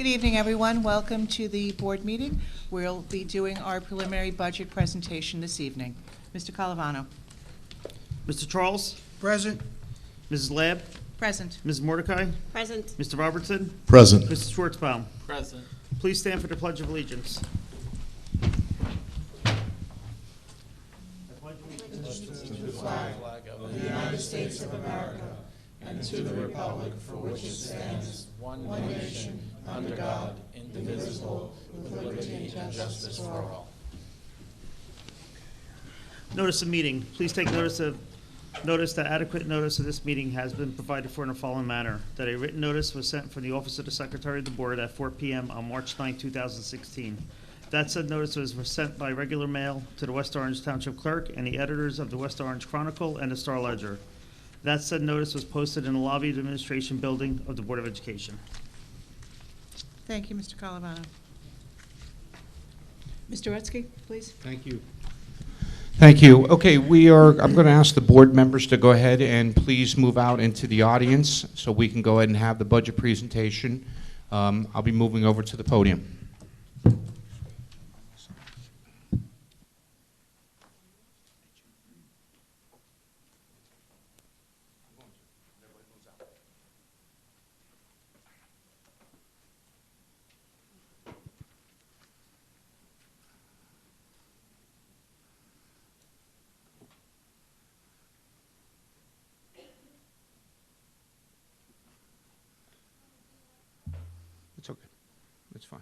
Good evening, everyone. Welcome to the board meeting. We'll be doing our preliminary budget presentation this evening. Mr. Calavano. Mr. Charles? Present. Mrs. Labb? Present. Mrs. Mordecai? Present. Mr. Robertson? Present. Mrs. Schwartzbaum? Present. Please stand for the Pledge of Allegiance. One nation, under God, indivisible, with liberty and justice for all. Notice of meeting. Please take notice that adequate notice of this meeting has been provided for in the following manner. That a written notice was sent from the Office of the Secretary of the Board at 4 p.m. on March 9, 2016. That said notice was sent by regular mail to the West Orange Township Clerk and the editors of the West Orange Chronicle and the Star Ledger. That said notice was posted in the lobby of the Administration Building of the Board of Education. Thank you, Mr. Calavano. Mr. Rutsky, please. Thank you. Thank you. Okay, I'm going to ask the board members to go ahead and please move out into the audience so we can go ahead and have the budget presentation. I'll be moving over to the podium. It's okay. It's fine.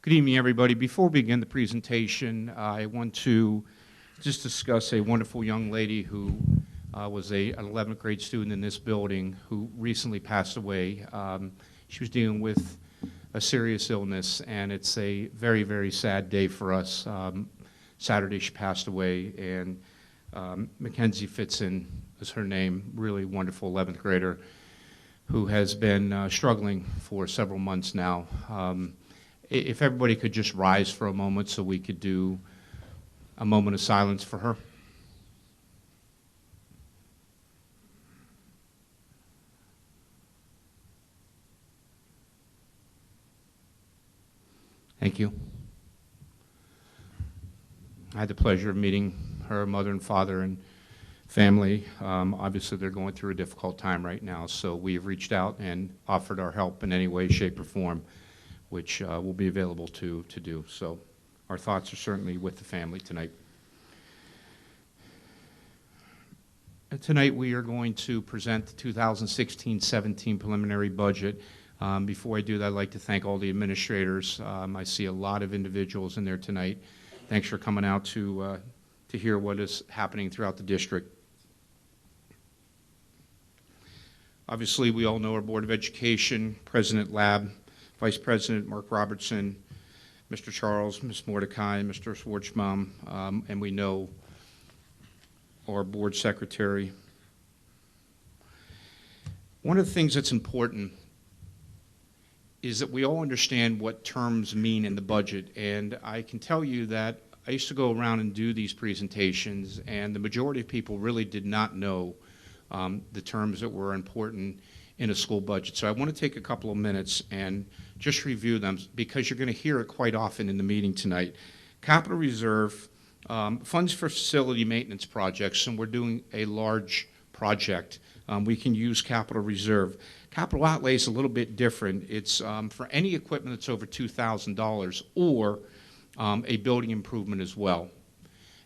Good evening, everybody. Before we begin the presentation, I want to just discuss a wonderful young lady who was an 11th grade student in this building who recently passed away. She was dealing with a serious illness, and it's a very, very sad day for us. Saturday she passed away, and Mackenzie Fitzen is her name, really wonderful 11th grader who has been struggling for several months now. If everybody could just rise for a moment so we could do a moment of silence for her. Thank you. I had the pleasure of meeting her mother and father and family. Obviously, they're going through a difficult time right now, so we've reached out and offered our help in any way, shape, or form, which will be available to do. So our thoughts are certainly with the family tonight. And tonight, we are going to present the 2016-17 preliminary budget. Before I do that, I'd like to thank all the administrators. I see a lot of individuals in there tonight. Thanks for coming out to hear what is happening throughout the district. Obviously, we all know our Board of Education, President Labb, Vice President Mark Robertson, Mr. Charles, Ms. Mordecai, Mr. Schwartzbaum, and we know our Board Secretary. One of the things that's important is that we all understand what terms mean in the budget, and I can tell you that I used to go around and do these presentations, and the majority of people really did not know the terms that were important in a school budget. So I want to take a couple of minutes and just review them because you're going to hear it quite often in the meeting tonight. Capital reserve, funds for facility maintenance projects, and we're doing a large project. We can use capital reserve. Capital outlay is a little bit different. It's for any equipment that's over $2,000 or a building improvement as well.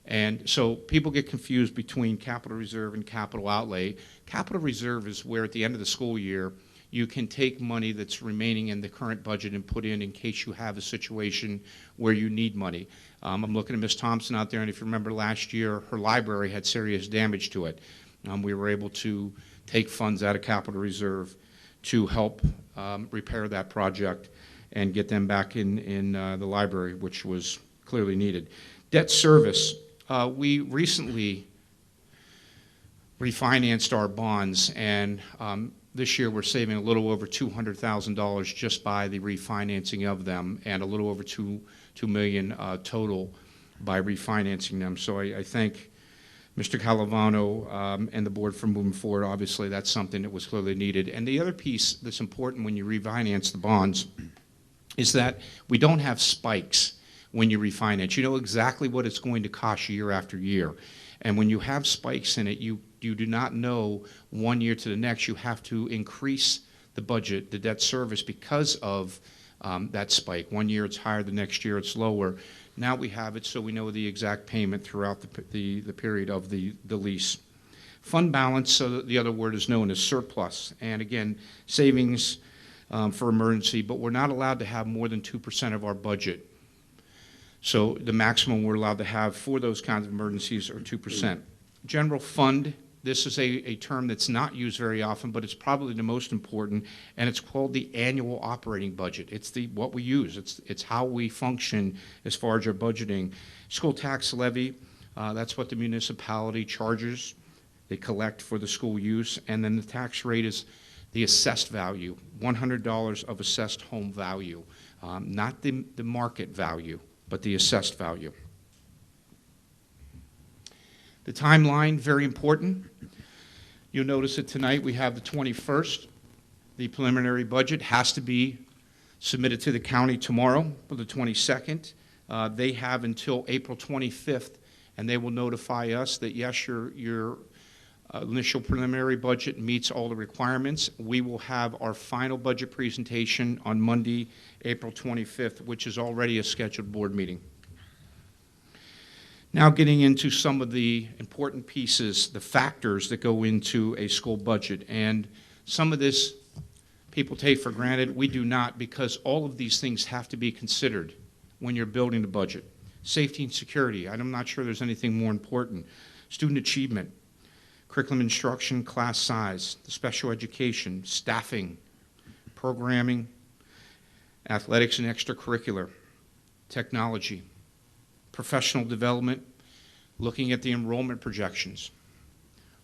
And so people get confused between capital reserve and capital outlay. Capital reserve is where at the end of the school year you can take money that's remaining in the current budget and put in case you have a situation where you need money. I'm looking at Ms. Thompson out there, and if you remember last year, her library had serious damage to it. We were able to take funds out of capital reserve to help repair that project and get them back in the library, which was clearly needed. Debt service. We recently refinanced our bonds, and this year we're saving a little over $200,000 just by the refinancing of them, and a little over $2 million total by refinancing them. So I thank Mr. Calavano and the board for moving forward. Obviously, that's something that was clearly needed. And the other piece that's important when you refinance the bonds is that we don't have spikes when you refinance. You know exactly what it's going to cost year after year. And when you have spikes in it, you do not know one year to the next. You have to increase the budget, the debt service, because of that spike. One year it's higher, the next year it's lower. Now we have it so we know the exact payment throughout the period of the lease. Fund balance, so the other word is known as surplus. And again, savings for emergency, but we're not allowed to have more than 2% of our budget. So the maximum we're allowed to have for those kinds of emergencies are 2%. General fund, this is a term that's not used very often, but it's probably the most important, and it's called the annual operating budget. It's what we use. It's how we function as far as our budgeting. School tax levy, that's what the municipality charges. They collect for the school use, and then the tax rate is the assessed value, $100 of assessed home value, not the market value, but the assessed value. The timeline, very important. You'll notice it tonight. We have the 21st. The preliminary budget has to be submitted to the county tomorrow for the 22nd. They have until April 25th, and they will notify us that, yes, your initial preliminary budget meets all the requirements. We will have our final budget presentation on Monday, April 25th, which is already a scheduled board meeting. Now getting into some of the important pieces, the factors that go into a school budget. And some of this people take for granted. We do not, because all of these things have to be considered when you're building the budget. Safety and security, I'm not sure there's anything more important. Student achievement, curriculum instruction, class size, the special education, staffing, programming, athletics and extracurricular, technology, professional development, looking at the enrollment projections.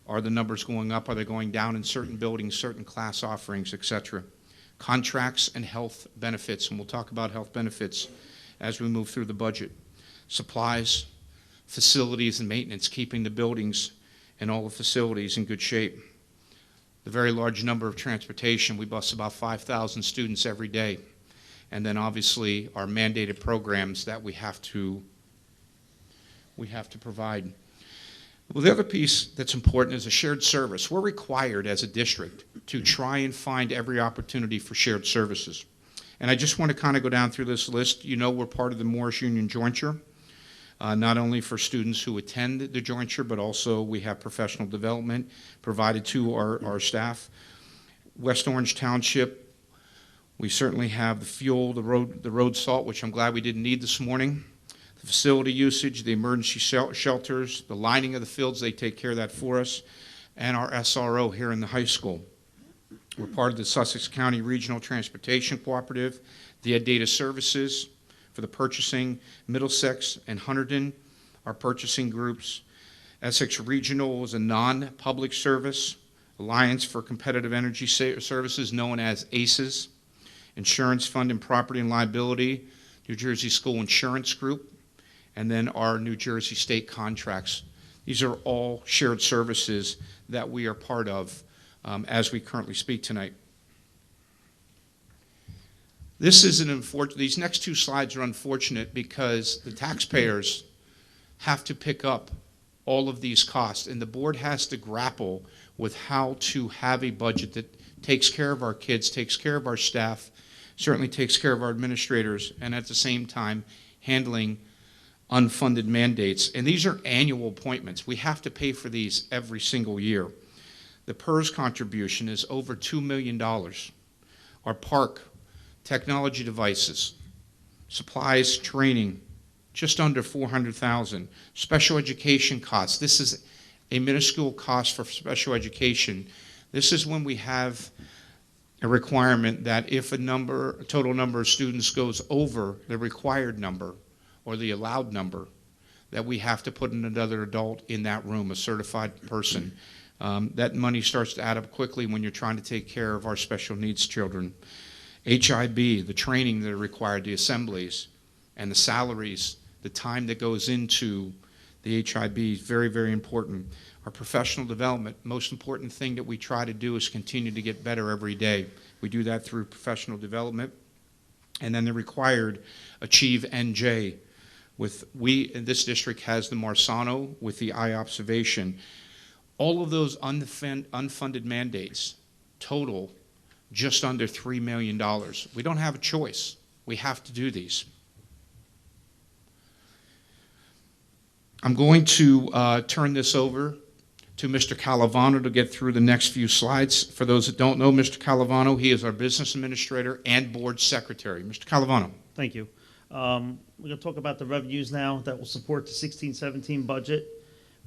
Are the numbers going up? Are they going down in certain buildings, certain class offerings, etc.? Contracts and health benefits, and we'll talk about health benefits as we move through the budget. Supplies, facilities and maintenance, keeping the buildings and all the facilities in good shape. The very large number of transportation. We bus about 5,000 students every day. And then obviously our mandated programs that we have to provide. Well, the other piece that's important is a shared service. We're required as a district to try and find every opportunity for shared services. And I just want to kind of go down through this list. You know, we're part of the Morris Union Jointure, not only for students who attend the jointure, but also we have professional development provided to our staff. West Orange Township, we certainly have the fuel, the road salt, which I'm glad we didn't need this morning. The facility usage, the emergency shelters, the lining of the fields, they take care of that for us, and our SRO here in the high school. We're part of the Sussex County Regional Transportation Cooperative, the Ed Data Services for the purchasing, Middlesex and Hunterdon, our purchasing groups. Essex Regional is a non-public service, Alliance for Competitive Energy Services, known as ACES, Insurance Fund and Property and Liability, New Jersey School Insurance Group, and then our New Jersey State contracts. These are all shared services that we are part of as we currently speak tonight. These next two slides are unfortunate because the taxpayers have to pick up all of these costs, and the board has to grapple with how to have a budget that takes care of our kids, takes care of our staff, certainly takes care of our administrators, and at the same time handling unfunded mandates. And these are annual appointments. We have to pay for these every single year. The PERS contribution is over $2 million. Our park, technology devices, supplies, training, just under $400,000. Special education costs. This is a minuscule cost for special education. This is when we have a requirement that if a total number of students goes over the required number or the allowed number, that we have to put another adult in that room, a certified person. That money starts to add up quickly when you're trying to take care of our special needs children. HIB, the training that are required, the assemblies, and the salaries, the time that goes into The HIB is very, very important. Our professional development, most important thing that we try to do is continue to get better every day. We do that through professional development. And then the required Achieve NJ. We in this district has the Marsano with the eye observation. All of those unfunded mandates total just under $3 million. We don't have a choice. We have to do these. I'm going to turn this over to Mr. Calavano to get through the next few slides. For those that don't know Mr. Calavano, he is our business administrator and board secretary. Mr. Calavano. Thank you. We're going to talk about the revenues now that will support the 16-17 budget.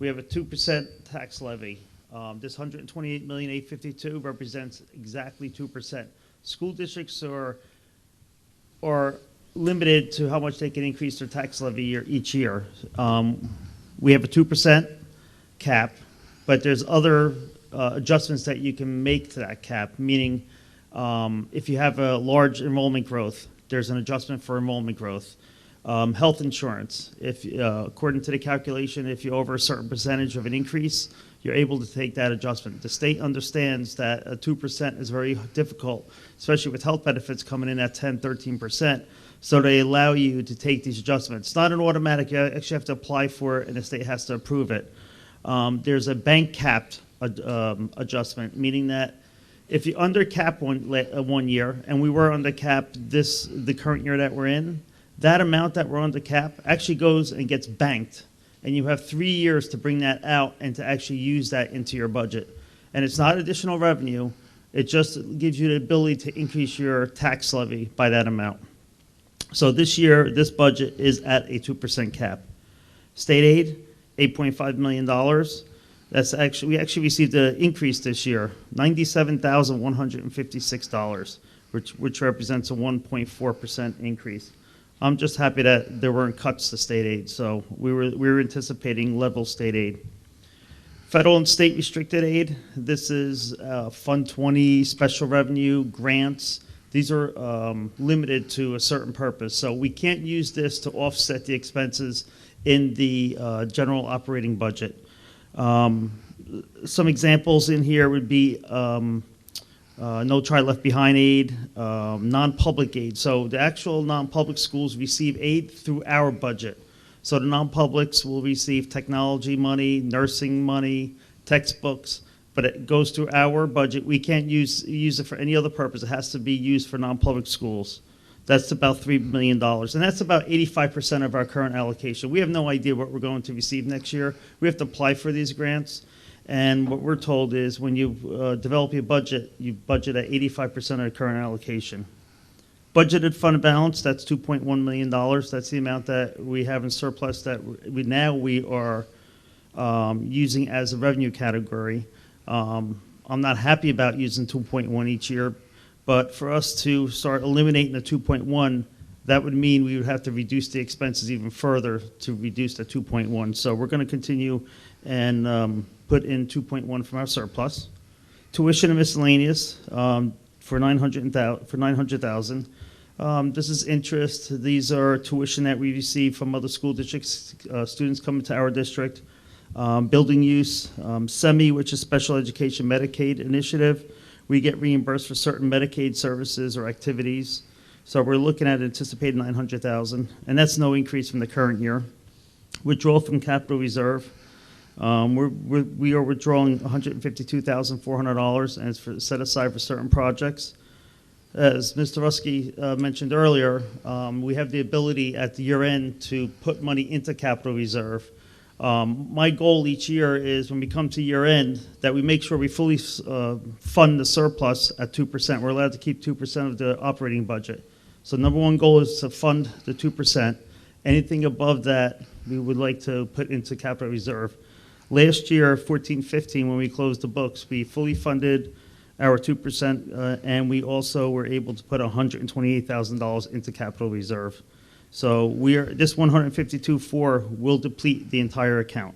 We have a 2% tax levy. This $128,852,000 represents exactly 2%. School districts are limited to how much they can increase their tax levy each year. We have a 2% cap, but there's other adjustments that you can make to that cap, meaning if you have a large enrollment growth, there's an adjustment for enrollment growth. Health insurance, according to the calculation, if you're over a certain percentage of an increase, you're able to take that adjustment. The state understands that a 2% is very difficult, especially with health benefits coming in at 10, 13%. So they allow you to take these adjustments. It's not an automatic, you actually have to apply for it and the state has to approve it. There's a bank capped adjustment, meaning that if you under cap one year, and we were under cap the current year that we're in, that amount that we're under cap actually goes and gets banked. And you have 3 years to bring that out and to actually use that into your budget. And it's not additional revenue, it just gives you the ability to increase your tax levy by that amount. So this year, this budget is at a 2% cap. State aid, $8.5 million. We actually received an increase this year, $97,156, which represents a 1.4% increase. I'm just happy that there weren't cuts to state aid, so we were anticipating level state aid. Federal and state restricted aid, this is Fund 20, special revenue, grants. These are limited to a certain purpose, so we can't use this to offset the expenses in the general operating budget. Some examples in here would be No Child Left Behind aid, non-public aid. So the actual non-public schools receive aid through our budget. So the non-publics will receive technology money, nursing money, textbooks, but it goes through our budget. We can't use it for any other purpose. It has to be used for non-public schools. That's about $3 million, and that's about 85% of our current allocation. We have no idea what we're going to receive next year. We have to apply for these grants, and what we're told is when you develop your budget, you budget at 85% of the current allocation. Budgeted fund balance, that's $2.1 million. That's the amount that we have in surplus that we are using as a revenue category. I'm not happy about using 2.1 each year, but for us to start eliminating the 2.1, that would mean we would have to reduce the expenses even further to reduce the 2.1. So we're going to continue and put in 2.1 from our surplus. Tuition and miscellaneous for $900,000. This is interest. These are tuition that we receive from other school districts, students coming to our district. Building use, SEMI, which is Special Education Medicaid Initiative. We get reimbursed for certain Medicaid services or activities. So we're looking at anticipated $900,000, and that's no increase from the current year. Withdrawal from capital reserve. We are withdrawing $152,400, and it's set aside for certain projects. As Mr. Ruski mentioned earlier, we have the ability at the year end to put money into capital reserve. My goal each year is when we come to year end that we make sure we fully fund the surplus at 2%. We're allowed to keep 2% of the operating budget. So number one goal is to fund the 2%. Anything above that, we would like to put into capital reserve. Last year, 14-15, when we closed the books, we fully funded our 2%, and we also were able to put $128,000 into capital reserve. So this 152.4 will deplete the entire account.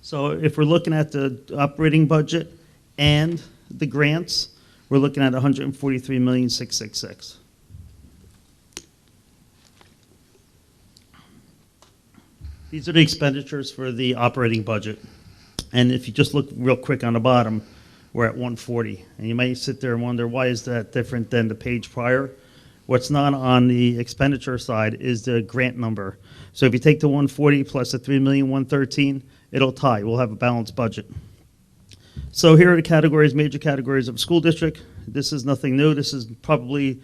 So if we're looking at the operating budget and the grants, we're looking at $143,666,000. These are the expenditures for the operating budget. And if you just look real quick on the bottom, we're at 140. And you might sit there and wonder, why is that different than the page prior? What's not on the expenditure side is the grant number. So if you take the 140 plus the 3,113,000, it'll tie. We'll have a balanced budget. So here are the categories, major categories of school district. This is nothing new. This is probably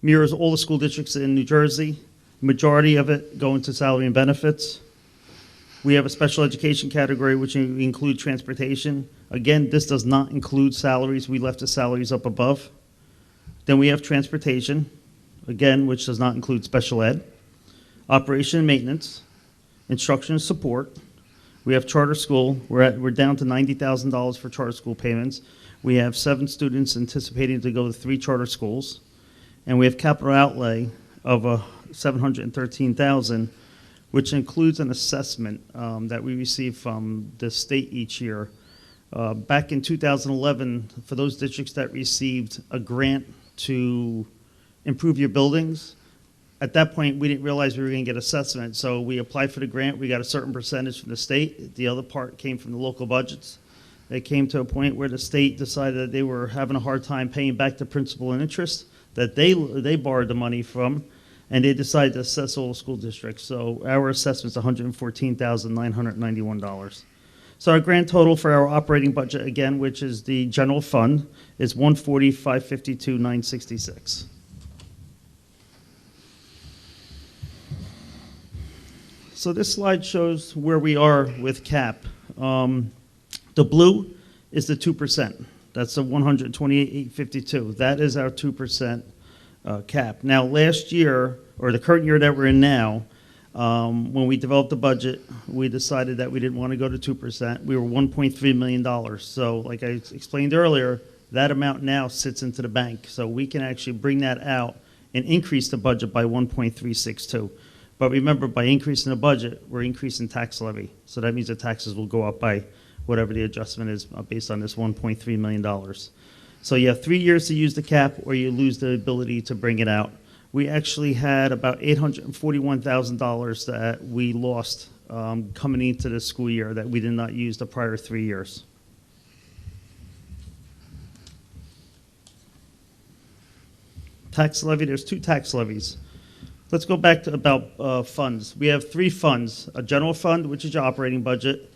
mirrors all the school districts in New Jersey. Majority of it going to salary and benefits. We have a special education category, which include transportation. Again, this does not include salaries. We left the salaries up above. Then we have transportation, again, which does not include special ed. Operation and maintenance, instruction and support. We have charter school. We're down to $90,000 for charter school payments. We have 7 students anticipating to go to 3 charter schools. And we have capital outlay of $713,000, which includes an assessment that we receive from the state each year. Back in 2011, for those districts that received a grant to improve your buildings, at that point, we didn't realize we were going to get assessment, so we applied for the grant. We got a certain percentage from the state. The other part came from the local budgets. They came to a point where the state decided that they were having a hard time paying back the principal and interest that they borrowed the money from, and they decided to assess all the school districts. So our assessment's $114,991. So our grand total for our operating budget, again, which is the general fund, is $140,552,966. So this slide shows where we are with CAP. The blue is the 2%. That's the 128,852. That is our 2% cap. Now, last year, or the current year that we're in now, when we developed the budget, we decided that we didn't want to go to 2%. We were $1.3 million. So like I explained earlier, that amount now sits into the bank. So we can actually bring that out and increase the budget by 1.362. But remember, by increasing the budget, we're increasing tax levy. So that means the taxes will go up by whatever the adjustment is based on this $1.3 million. So you have 3 years to use the cap, or you lose the ability to bring it out. We actually had about $841,000 that we lost coming into the school year that we did not use the prior 3 years. Tax levy, there's 2 tax levies. Let's go back to about funds. We have 3 funds: a general fund, which is your operating budget,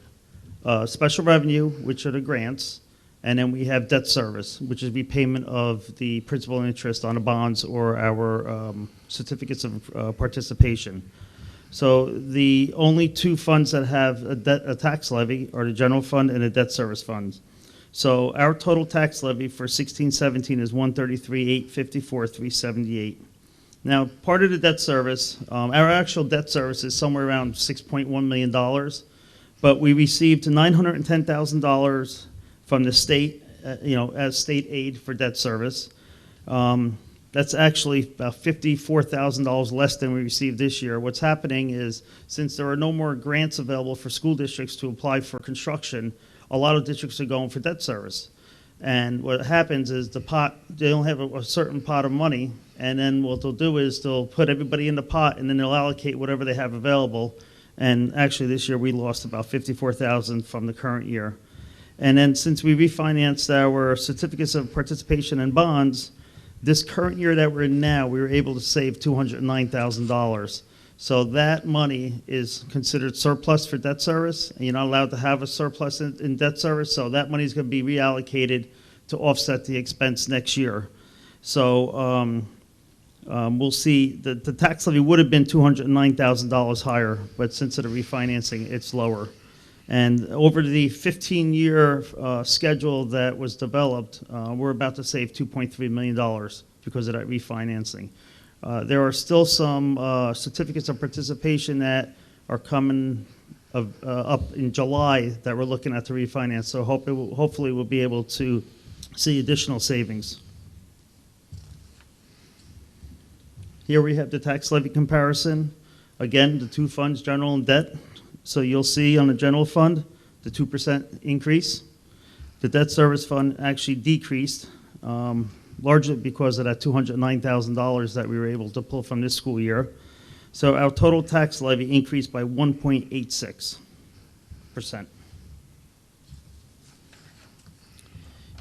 special revenue, which are the grants, and then we have debt service, which is repayment of the principal and interest on the bonds or our certificates of participation. So the only 2 funds that have a tax levy are the general fund and the debt service fund. So our total tax levy for 16-17 is $133,854,378. Now, part of the debt service, our actual debt service is somewhere around $6.1 million, but we received $910,000 from the state, as state aid for debt service. That's actually about $54,000 less than we received this year. What's happening is, since there are no more grants available for school districts to apply for construction, a lot of districts are going for debt service. And what happens is they don't have a certain pot of money, and then what they'll do is they'll put everybody in the pot, and then they'll allocate whatever they have available. And actually this year we lost about $54,000 from the current year. And then since we refinanced our certificates of participation and bonds, this current year that we're in now, we were able to save $209,000. So that money is considered surplus for debt service, and you're not allowed to have a surplus in debt service, so that money is going to be reallocated to offset the expense next year. So we'll see the tax levy would have been $209,000 higher, but since of the refinancing, it's lower. And over the 15-year schedule that was developed, we're about to save $2.3 million because of that refinancing. There are still some certificates of participation that are coming up in July that we're looking at to refinance, so hopefully we'll be able to see additional savings. Here we have the tax levy comparison. Again, the 2 funds, general and debt. So you'll see on the general fund, the 2% increase. The debt service fund actually decreased, largely because of that $209,000 that we were able to pull from this school year. So our total tax levy increased by 1.86%.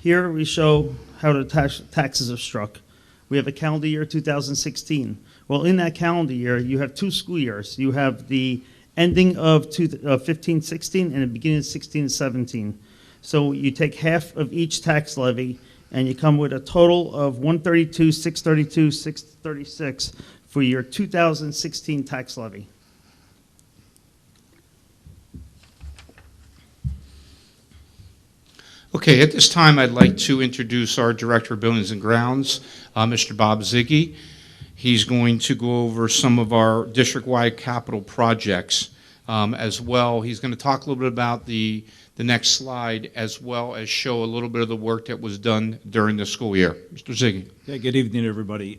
Here we show how the taxes are struck. We have a calendar year 2016. Well, in that calendar year, you have 2 school years. You have the ending of 15-16 and the beginning of 16-17. So you take half of each tax levy, and you come with a total of 132, 632, 636 for your 2016 tax levy. Okay, at this time, I'd like to introduce our Director of Buildings and Grounds, Mr. Bob Ziggy. He's going to go over some of our district-wide capital projects as well. He's going to talk a little bit about the next slide, as well as show a little bit of the work that was done during the school year. Mr. Ziggy. Okay, good evening, everybody.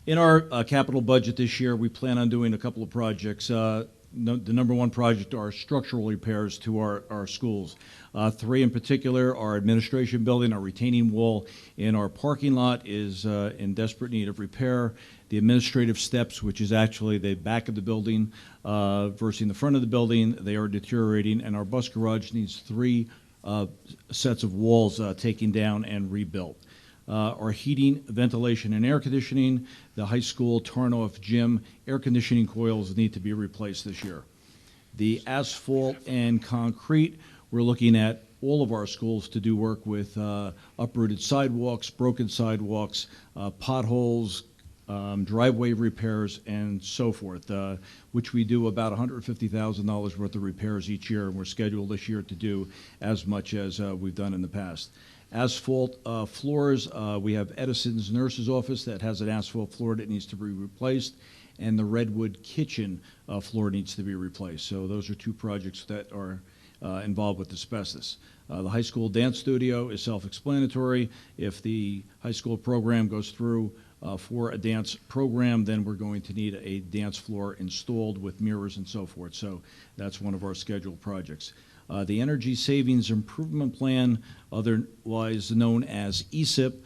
In our capital budget this year, we plan on doing a couple of projects. The number one project are structural repairs to our schools. 3 in particular, our administration building, our retaining wall in our parking lot is in desperate need of repair. The administrative steps, which is actually the back of the building versus the front of the building, they are deteriorating, and our bus garage needs 3 sets of walls taken down and rebuilt. Our heating, ventilation, and air conditioning, the high school Tarnoff gym air conditioning coils need to be replaced this year. The asphalt and concrete, we're looking at all of our schools to do work with uprooted sidewalks, broken sidewalks, potholes, driveway repairs, and so forth, which we do about $150,000 worth of repairs each year, and we're scheduled this year to do as much as we've done in the past. Asphalt floors, we have Edison's nurse's office that has an asphalt floor that needs to be replaced, and the Redwood kitchen floor needs to be replaced. So those are 2 projects that are involved with asbestos. The high school dance studio is self-explanatory. If the high school program goes through for a dance program, then we're going to need a dance floor installed with mirrors and so forth. So that's one of our scheduled projects. The Energy Savings Improvement Plan, otherwise known as ESIP,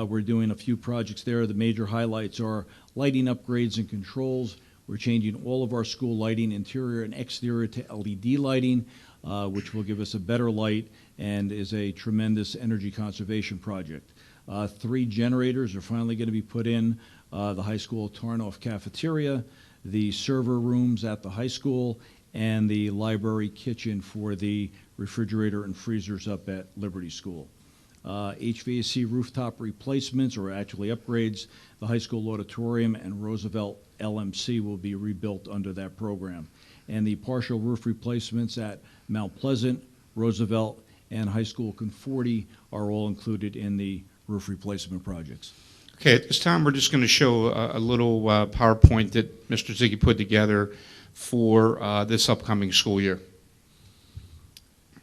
we're doing a few projects there. The major highlights are lighting upgrades and controls. We're changing all of our school lighting, interior and exterior, to LED lighting, which will give us a better light and is a tremendous energy conservation project. 3 generators are finally going to be put in the high school Tarnoff cafeteria, the server rooms at the high school, and the library kitchen for the refrigerator and freezers up at Liberty School. HVAC rooftop replacements, or actually upgrades, the high school auditorium and Roosevelt LMC will be rebuilt under that program. And the partial roof replacements at Mount Pleasant, Roosevelt, and High School Conforti are all included in the roof replacement projects. Okay, at this time, we're just going to show a little PowerPoint that Mr. Ziggy put together for this upcoming school year.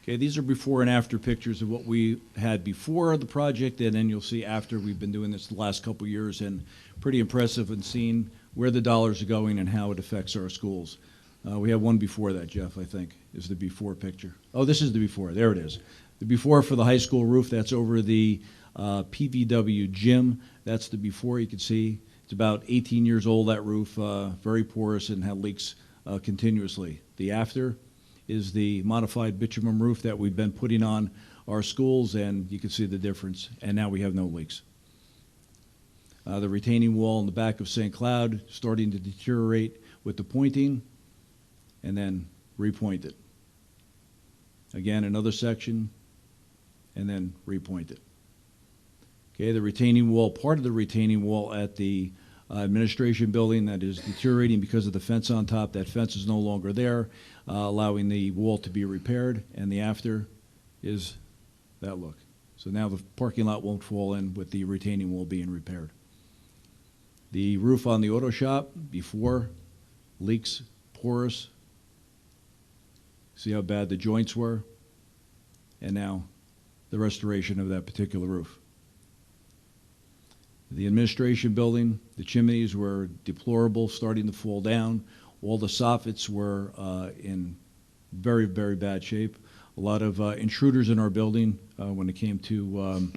Okay, these are before and after pictures of what we had before the project, and then you'll see after. We've been doing this the last couple of years, and pretty impressive in seeing where the dollars are going and how it affects our schools. We have one before that, Jeff, I think, is the before picture. Oh, this is the before. There it is. The before for the high school roof, that's over the PVW gym. That's the before. You can see it's about 18 years old, that roof, very porous and had leaks continuously. The after is the modified bitumen roof that we've been putting on our schools, and you can see the difference, and now we have no leaks. The retaining wall in the back of St. Cloud starting to deteriorate with the pointing, and then repoint it. Again, another section, and then repoint it. Okay, the retaining wall, part of the retaining wall at the administration building that is deteriorating because of the fence on top. That fence is no longer there, allowing the wall to be repaired, and the after is that look. So now the parking lot won't fall in with the retaining wall being repaired. The roof on the auto shop, before, leaks, porous. See how bad the joints were? And now the restoration of that particular roof. The administration building, the chimneys were deplorable, starting to fall down. All the soffits were in very, very bad shape. A lot of intruders in our building when it came to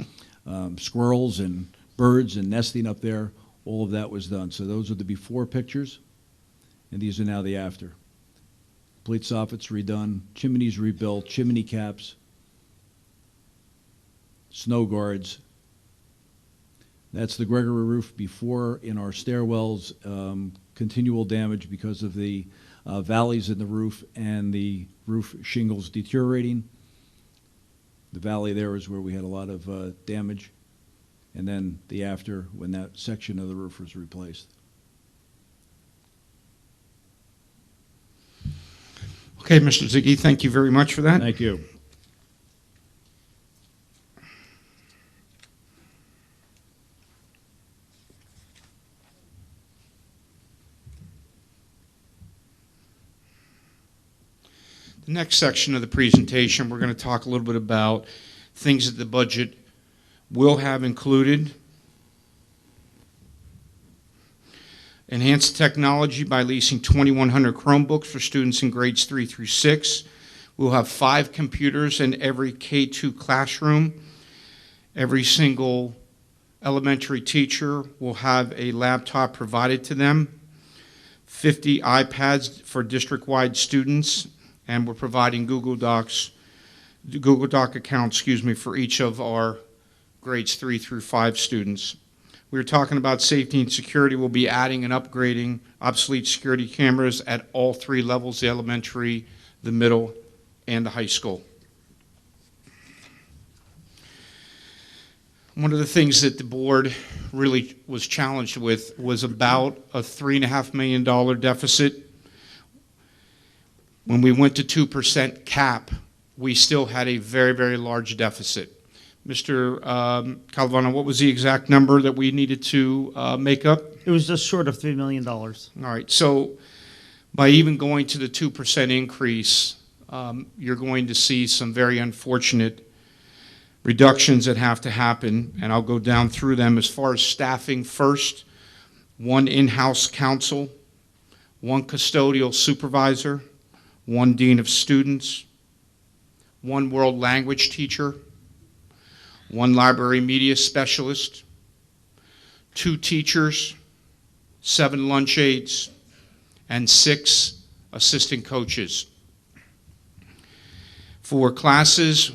squirrels and birds and nesting up there. All of that was done. So those are the before pictures. and these are now the after. Complete soffits redone, chimneys rebuilt, chimney caps, snow guards. That's the Gregory roof before. In our stairwells, continual damage because of the valleys in the roof and the roof shingles deteriorating. The valley there is where we had a lot of damage. And then the after, when that section of the roof was replaced. Okay, Mr. Ziggy, thank you very much for that. Thank you. The next section of the presentation, we're going to talk a little bit about things that the budget will have included. Enhance technology by leasing 2,100 Chromebooks for students in grades 3 through 6. We'll have 5 computers in every K-2 classroom. Every single elementary teacher will have a laptop provided to them. 50 iPads for district-wide students, and we're providing Google Doc accounts, for each of our grades 3 through 5 students. We were talking about safety and security. We'll be adding and upgrading obsolete security cameras at all 3 levels, the elementary, the middle, and the high school. One of the things that the board really was challenged with was about a $3.5 million deficit. When we went to 2% cap, we still had a very, very large deficit. Mr. Calavano, what was the exact number that we needed to make up? It was just short of $3 million. All right, so by even going to the 2% increase, you're going to see some very unfortunate reductions that have to happen, and I'll go down through them. As far as staffing, first, 1 in-house counsel, 1 custodial supervisor, 1 dean of students, 1 world language teacher, 1 library media specialist, 2 teachers, 7 lunch aides, and 6 assistant coaches. For classes,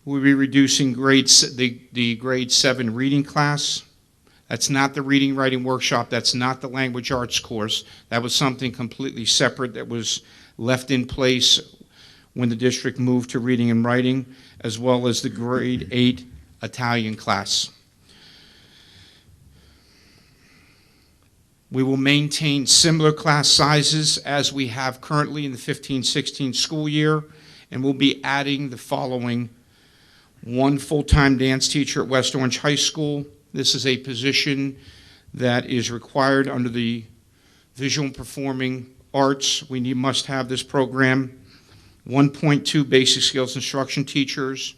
we'll be reducing the grade 7 reading class. That's not the reading writing workshop. That's not the language arts course. That was something completely separate that was left in place when the district moved to reading and writing, as well as the grade 8 Italian class. We will maintain similar class sizes as we have currently in the 15-16 school year, and we'll be adding the following: 1 full-time dance teacher at West Orange High School. This is a position that is required under the visual and performing arts. We must have this program. 1.2 basic skills instruction teachers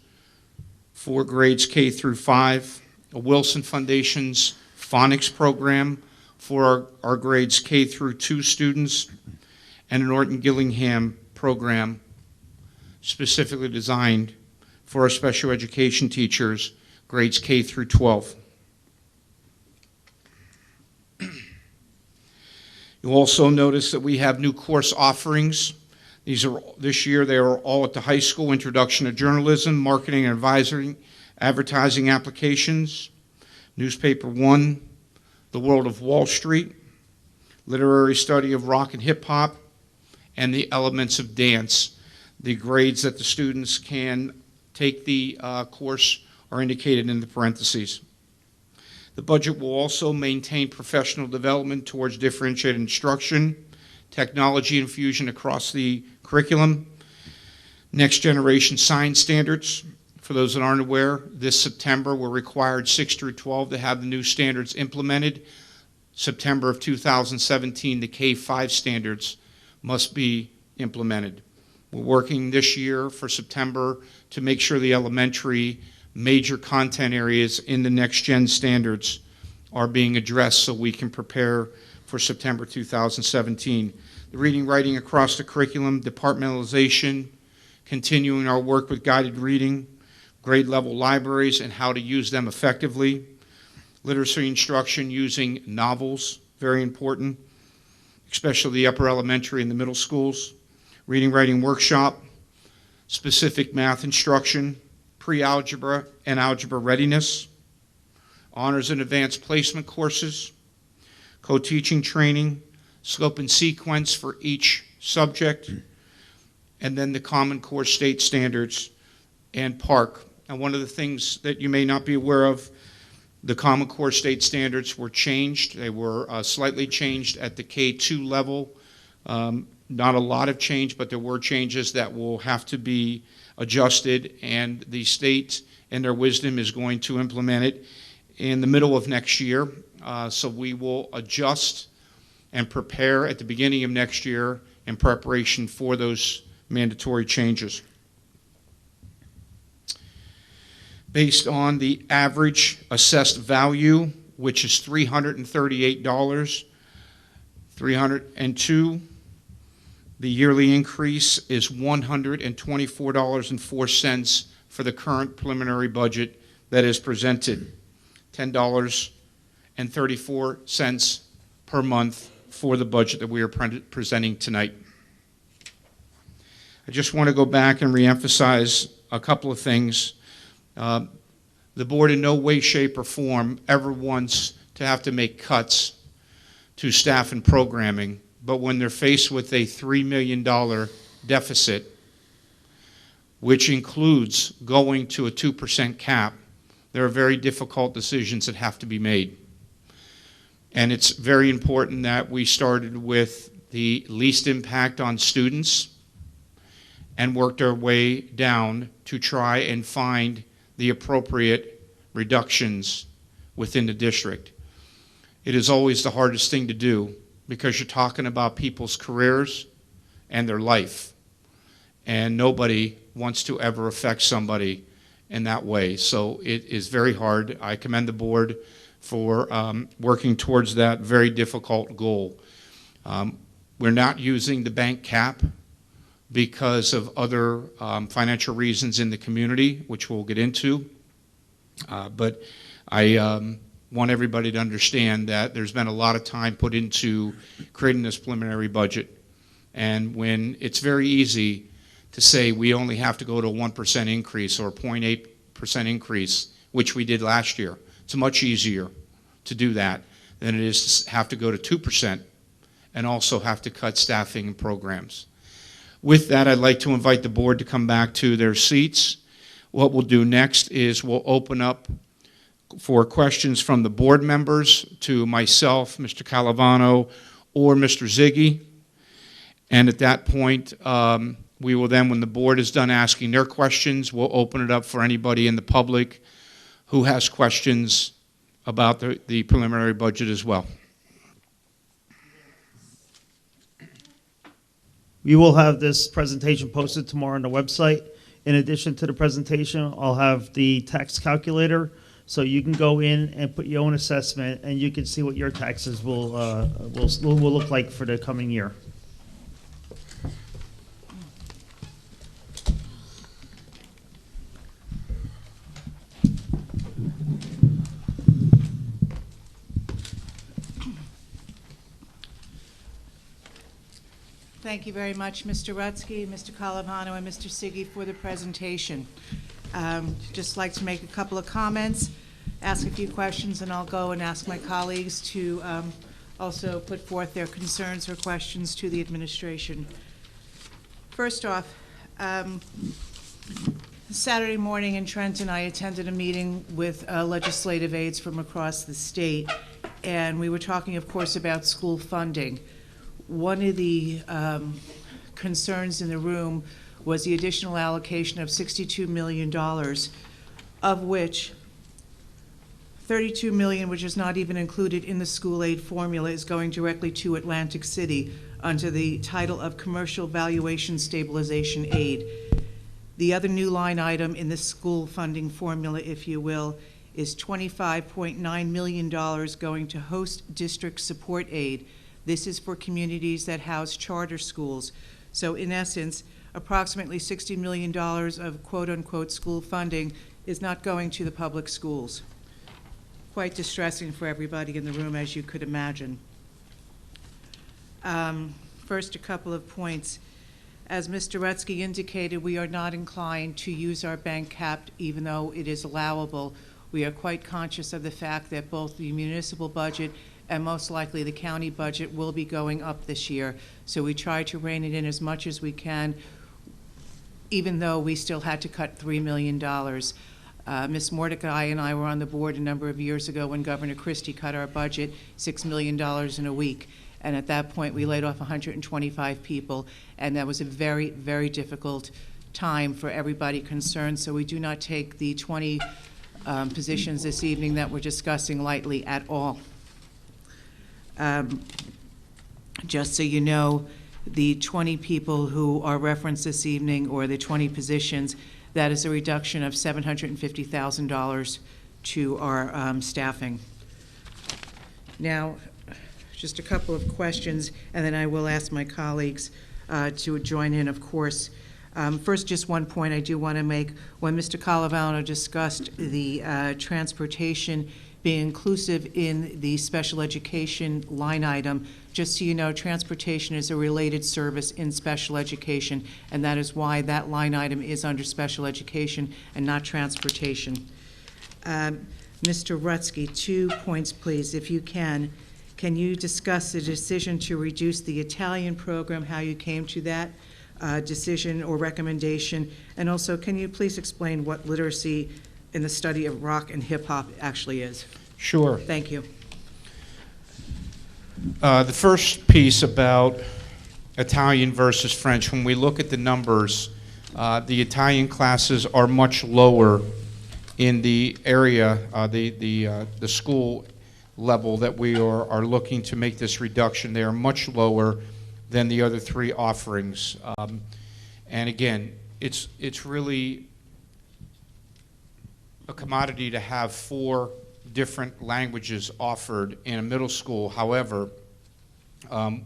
for grades K through 5. A Wilson Foundation's phonics program for our grades K through 2 students, and an Orton Gillingham program specifically designed for our special education teachers, grades K through 12. You'll also notice that we have new course offerings. This year they are all at the high school: Introduction to Journalism, Marketing and Advertising Applications, Newspaper 1, The World of Wall Street, Literary Study of Rock and Hip Hop, and the Elements of Dance. The grades that the students can take the course are indicated in the parentheses. The budget will also maintain professional development towards differentiated instruction, technology infusion across the curriculum, next generation science standards. For those that aren't aware, this September we're required 6 through 12 to have the new standards implemented. September of 2017, the K-5 standards must be implemented. We're working this year for September to make sure the elementary major content areas in the next gen standards are being addressed so we can prepare for September 2017. The reading, writing across the curriculum, departmentalization, continuing our work with guided reading, grade level libraries and how to use them effectively, literacy instruction using novels, very important, especially the upper elementary and the middle schools, reading, writing workshop, specific math instruction, pre-algebra and algebra readiness, honors and advanced placement courses, co-teaching training, scope and sequence for each subject, and then the Common Core state standards and PARC. And one of the things that you may not be aware of, the Common Core state standards were changed. They were slightly changed at the K2 level. Not a lot of change, but there were changes that will have to be adjusted, and the state, in their wisdom, is going to implement it in the middle of next year. So we will adjust and prepare at the beginning of next year in preparation for those mandatory changes. Based on the average assessed value, which is $338, $302, the yearly increase is $124.04 for the current preliminary budget that is presented, $10.34 per month for the budget that we are presenting tonight. I just want to go back and reemphasize a couple of things. The board in no way, shape, or form ever wants to have to make cuts to staff and programming, but when they're faced with a $3 million deficit, which includes going to a 2% cap, there are very difficult decisions that have to be made. And it's very important that we started with the least impact on students and worked our way down to try and find the appropriate reductions within the district. It is always the hardest thing to do because you're talking about people's careers and their life, and nobody wants to ever affect somebody in that way. So it is very hard. I commend the board for working towards that very difficult goal. We're not using the bank cap because of other financial reasons in the community, which we'll get into. But I want everybody to understand that there's been a lot of time put into creating this preliminary budget. And when it's very easy to say we only have to go to a 1% increase or a 0.8% increase, which we did last year, it's much easier to do that than it is to have to go to 2% and also have to cut staffing and programs. With that, I'd like to invite the board to come back to their seats. What we'll do next is we'll open up for questions from the board members to myself, Mr. Calavano, or Mr. Ziggy. And at that point, we will then, when the board is done asking their questions, we'll open it up for anybody in the public who has questions about the preliminary budget as well. We will have this presentation posted tomorrow on the website. In addition to the presentation, I'll have the tax calculator, so you can go in and put your own assessment, and you can see what your taxes will look like for the coming year. Thank you very much, Mr. Rutsky, Mr. Calavano, and Mr. Siggy for the presentation. Just like to make a couple of comments, ask a few questions, and I'll go and ask my colleagues to also put forth their concerns or questions to the administration. First off, Saturday morning in Trenton, I attended a meeting with legislative aides from across the state, and we were talking, of course, about school funding. One of the concerns in the room was the additional allocation of $62 million, of which $32 million, which is not even included in the school aid formula, is going directly to Atlantic City under the title of Commercial Valuation Stabilization Aid. The other new line item in the school funding formula, if you will, is $25.9 million going to host district support aid. This is for communities that house charter schools. So in essence, approximately $60 million of quote-unquote school funding is not going to the public schools. Quite distressing for everybody in the room, as you could imagine. First, a couple of points. As Mr. Rutsky indicated, we are not inclined to use our bank cap even though it is allowable. We are quite conscious of the fact that both the municipal budget and most likely the county budget will be going up this year. So we try to rein it in as much as we can, even though we still had to cut $3 million. Ms. Mordecai and I were on the board a number of years ago when Governor Christie cut our budget $6 million in a week. And at that point, we laid off 125 people, and that was a very, very difficult time for everybody concerned. So we do not take the 20 positions this evening that we're discussing lightly at all. Just so you know, the 20 people who are referenced this evening, or the 20 positions, that is a reduction of $750,000 to our staffing. Now, just a couple of questions, and then I will ask my colleagues to join in, of course. First, just one point I do want to make. When Mr. Calavano discussed the transportation being inclusive in the special education line item, just so you know, transportation is a related service in special education, and that is why that line item is under special education and not transportation. Mr. Rutsky, 2 points, please, if you can. Can you discuss the decision to reduce the Italian program, how you came to that decision or recommendation? And also, can you please explain what literacy in the study of rock and hip-hop actually is? Sure. Thank you. The first piece about Italian versus French, when we look at the numbers, the Italian classes are much lower in the area, the school level that we are looking to make this reduction. They are much lower than the other 3 offerings. And again, it's really a commodity to have 4 different languages offered in a middle school. However,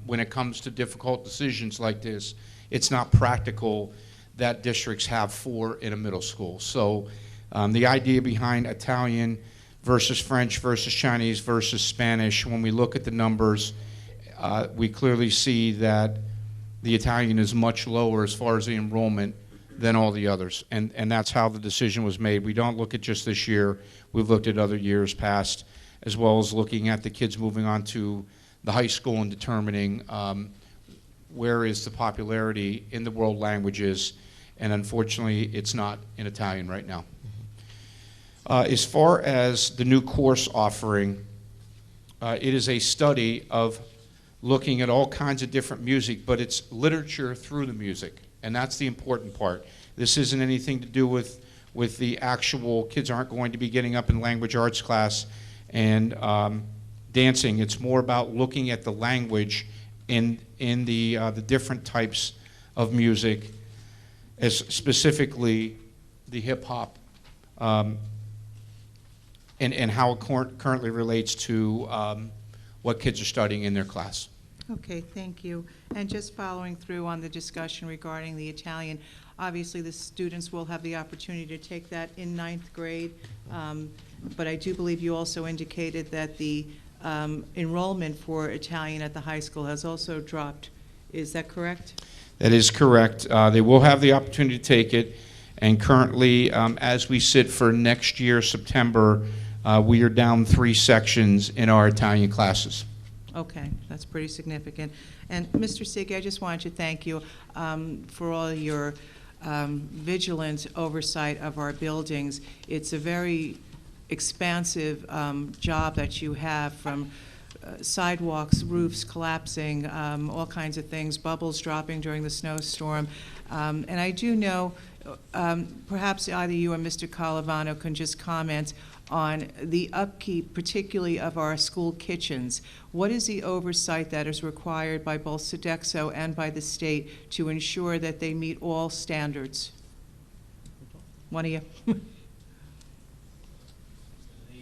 when it comes to difficult decisions like this, it's not practical that districts have 4 in a middle school. So the idea behind Italian versus French versus Chinese versus Spanish, when we look at the numbers, we clearly see that the Italian is much lower as far as the enrollment than all the others. And that's how the decision was made. We don't look at just this year. We've looked at other years past, as well as looking at the kids moving on to the high school and determining where is the popularity in the world languages. And unfortunately, it's not in Italian right now. As far as the new course offering, it is a study of looking at all kinds of different music, but it's literature through the music, and that's the important part. This isn't anything to do with the actual, kids aren't going to be getting up in language arts class and dancing. It's more about looking at the language in the different types of music, as specifically the hip-hop, and how it currently relates to what kids are studying in their class. Okay, thank you. And just following through on the discussion regarding the Italian, obviously the students will have the opportunity to take that in 9th grade, but I do believe you also indicated that the enrollment for Italian at the high school has also dropped. Is that correct? That is correct. They will have the opportunity to take it, and currently, as we sit for next year, September, we are down 3 sections in our Italian classes. Okay, that's pretty significant. And Mr. Sigge, I just wanted to thank you for all your vigilant oversight of our buildings. It's a very expansive job that you have, from sidewalks, roofs collapsing, all kinds of things, bubbles dropping during the snowstorm. And I do know, perhaps either you or Mr. Calavano can just comment on the upkeep, particularly of our school kitchens. What is the oversight that is required by both Sodexo and by the state to ensure that they meet all standards? One of you.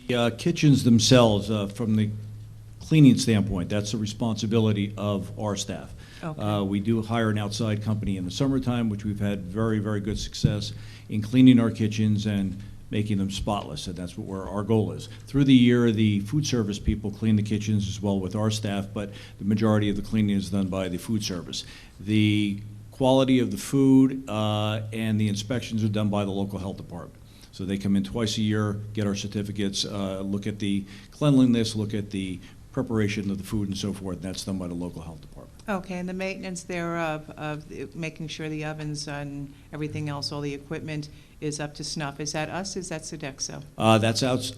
The kitchens themselves, from the cleaning standpoint, that's the responsibility of our staff. Okay. We do hire an outside company in the summertime, which we've had very, very good success in cleaning our kitchens and making them spotless, and that's what our goal is. Through the year, the food service people clean the kitchens as well with our staff, but the majority of the cleaning is done by the food service. The quality of the food and the inspections are done by the local health department. So they come in twice a year, get our certificates, look at the cleanliness, look at the preparation of the food and so forth, and that's done by the local health department. Okay, and the maintenance thereof, making sure the ovens and everything else, all the equipment is up to snuff, is that us, is that Sodexo?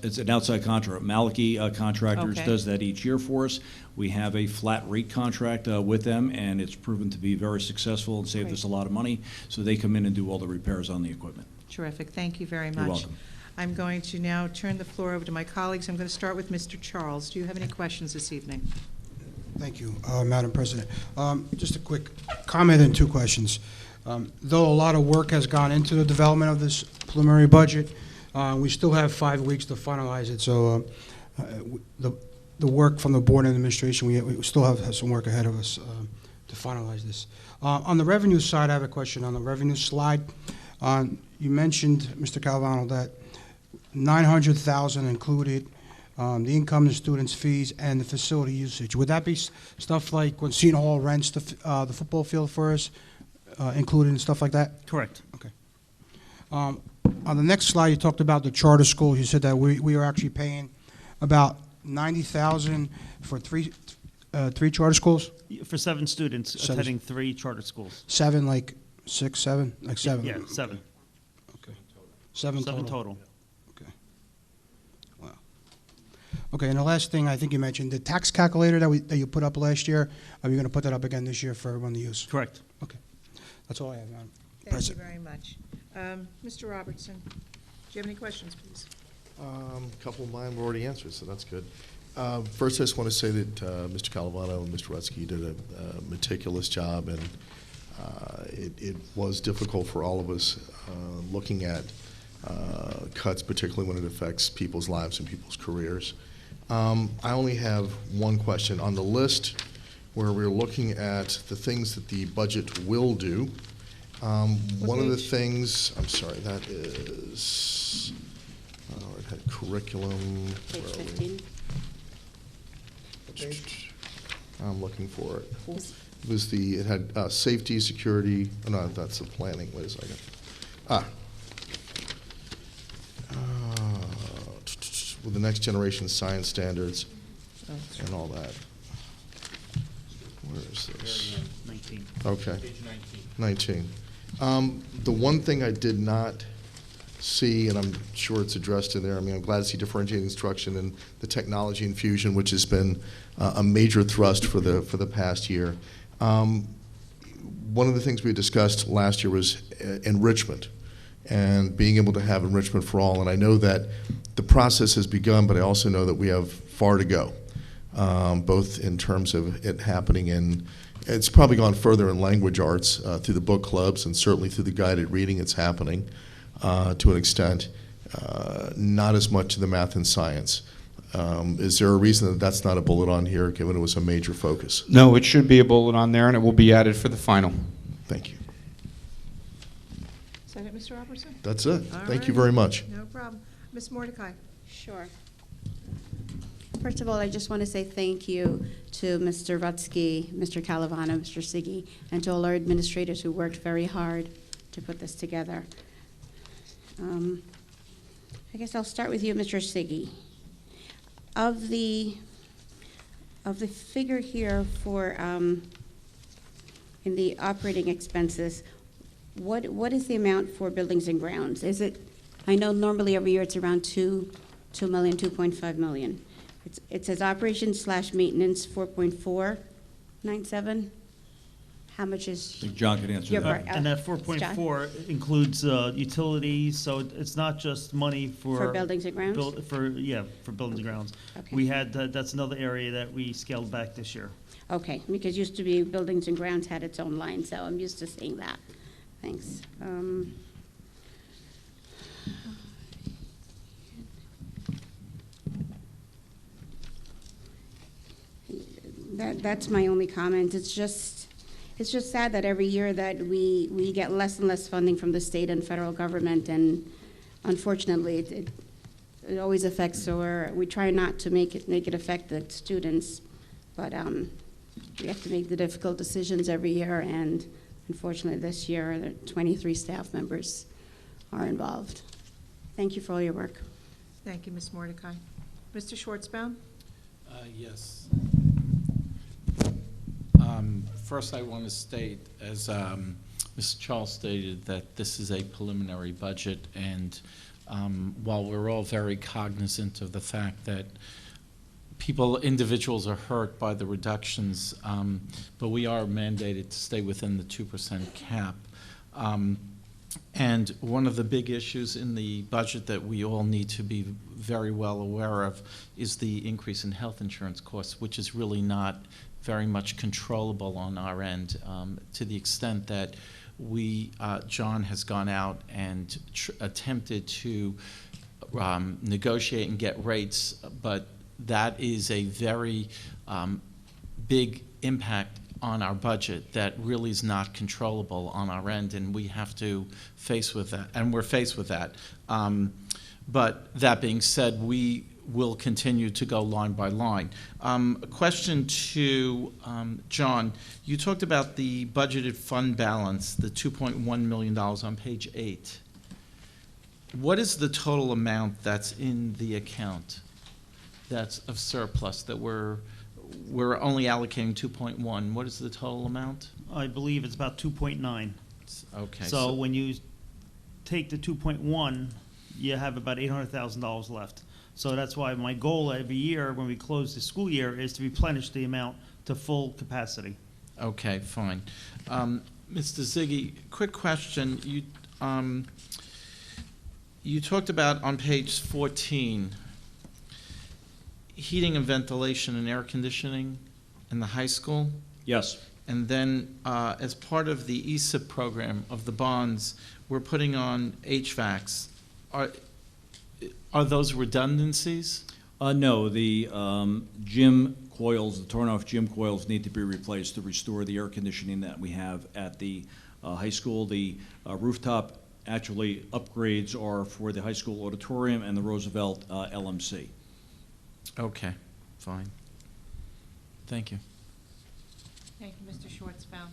It's an outside contract. Malachi Contractors Okay. does that each year for us. We have a flat rate contract with them, and it's proven to be very successful and saved Great. us a lot of money. So they come in and do all the repairs on the equipment. Terrific, thank you very much. You're welcome. I'm going to now turn the floor over to my colleagues. I'm going to start with Mr. Charles. Do you have any questions this evening? Thank you, Madam President. Just a quick comment and two questions. Though a lot of work has gone into the development of this preliminary budget, we still have 5 weeks to finalize it. So the work from the board and administration, we still have some work ahead of us to finalize this. On the revenue side, I have a question. On the revenue slide, you mentioned, Mr. Calvano, that 900,000 included the income, the students' fees, and the facility usage. Would that be stuff like when Seton Hall rents the football field for us, included and stuff like that? Correct. Okay. On the next slide, you talked about the charter schools. You said that we are actually paying about 90,000 for three charter schools? For 7 students Seven. attending 3 charter schools. 7, like 6, 7? Like 7? Yeah, 7. Okay. 7 total. 7 total. Okay. Wow. Okay, and the last thing I think you mentioned, the tax calculator that you put up last year, are you going to put that up again this year for everyone to use? Correct. Okay. That's all I have, Madam Thank you President. very much. Mr. Robertson, do you have any questions, please? A couple of mine were already answered, so that's good. First, I just want to say that Mr. Calavano and Mr. Rutsky did a meticulous job, and it was difficult for all of us looking at cuts, particularly when it affects people's lives and people's careers. I only have one question. On the list where we're looking at the things that the budget will do, one of the page? things, I'm sorry, that is, it had curriculum. Page where are we? 15. I'm looking for it. It was it had safety, security, oh, no, that's the planning, wait a second. With the next generation science standards and all that. Where is this? 19. Okay. 19. The one thing I did not see, and I'm sure it's addressed in there, I mean, I'm glad to see differentiated instruction and the technology infusion, which has been a major thrust for the past year. One of the things we discussed last year was enrichment and being able to have enrichment for all. And I know that the process has begun, but I also know that we have far to go, both in terms of it happening in, it's probably gone further in language arts through the book clubs and certainly through the guided reading it's happening to an extent, not as much to the math and science. Is there a reason that that's not a bullet on here, given it was a major focus? No, it should be a bullet on there, and it will be added for the final. Thank you. Is that it, Mr. Robertson? That's it. All Thank you right. very much. No problem. Ms. Mordecai? Sure. First of all, I just want to say thank you to Mr. Rutsky, Mr. Calavano, Mr. Siggy, and to all our administrators who worked very hard to put this together. I guess I'll start with you, Mr. Siggy. Of the figure here for in the operating expenses, what is the amount for buildings and grounds? Is it? I know normally every year it's around 2 million, 2.5 million. It says operations / maintenance 4.497. How much I is? think John can answer You're that. right. And that John? 4.4 includes utilities, so it's not just money for. For buildings and grounds? For buildings and grounds. Okay. We had, that's another area that we scaled back this year. Okay, because used to be buildings and grounds had its own line, so I'm used to seeing that. Thanks. That's my only comment. It's just sad that every year that we get less and less funding from the state and federal government, and unfortunately, it always affects, or we try not to make it affect the students, but we have to make the difficult decisions every year, and unfortunately this year, the 23 staff members are involved. Thank you for all your work. Thank you, Ms. Mordecai. Mr. Schwartzbaum? Yes. First, I want to state, as Mr. Charles stated, that this is a preliminary budget, and while we're all very cognizant of the fact that individuals are hurt by the reductions, but we are mandated to stay within the 2% cap. And one of the big issues in the budget that we all need to be very well aware of is the increase in health insurance costs, which is really not very much controllable on our end, to the extent that John has gone out and attempted to negotiate and get rates, but that is a very big impact on our budget that really is not controllable on our end, and we have to face with that, and we're faced with that. But that being said, we will continue to go line by line. A question to John. You talked about the budgeted fund balance, the $2.1 million on page 8. What is the total amount that's in the account that's of surplus that we're only allocating 2.1? What is the total amount? I believe it's about 2.9. Okay. So when you take the 2.1, you have about $800,000 left. So that's why my goal every year when we close the school year is to replenish the amount to full capacity. Okay, fine. Mr. Ziggy, quick question. You talked about on page 14, heating and ventilation and air conditioning in the high school. Yes. And then as part of the ESIP program of the bonds, we're putting on HVACs. Are those redundancies? No, the gym coils, the torn-off gym coils need to be replaced to restore the air conditioning that we have at the high school. The rooftop actually upgrades are for the high school auditorium and the Roosevelt LMC. Okay, fine. Thank you. Thank you, Mr. Schwartzbaum.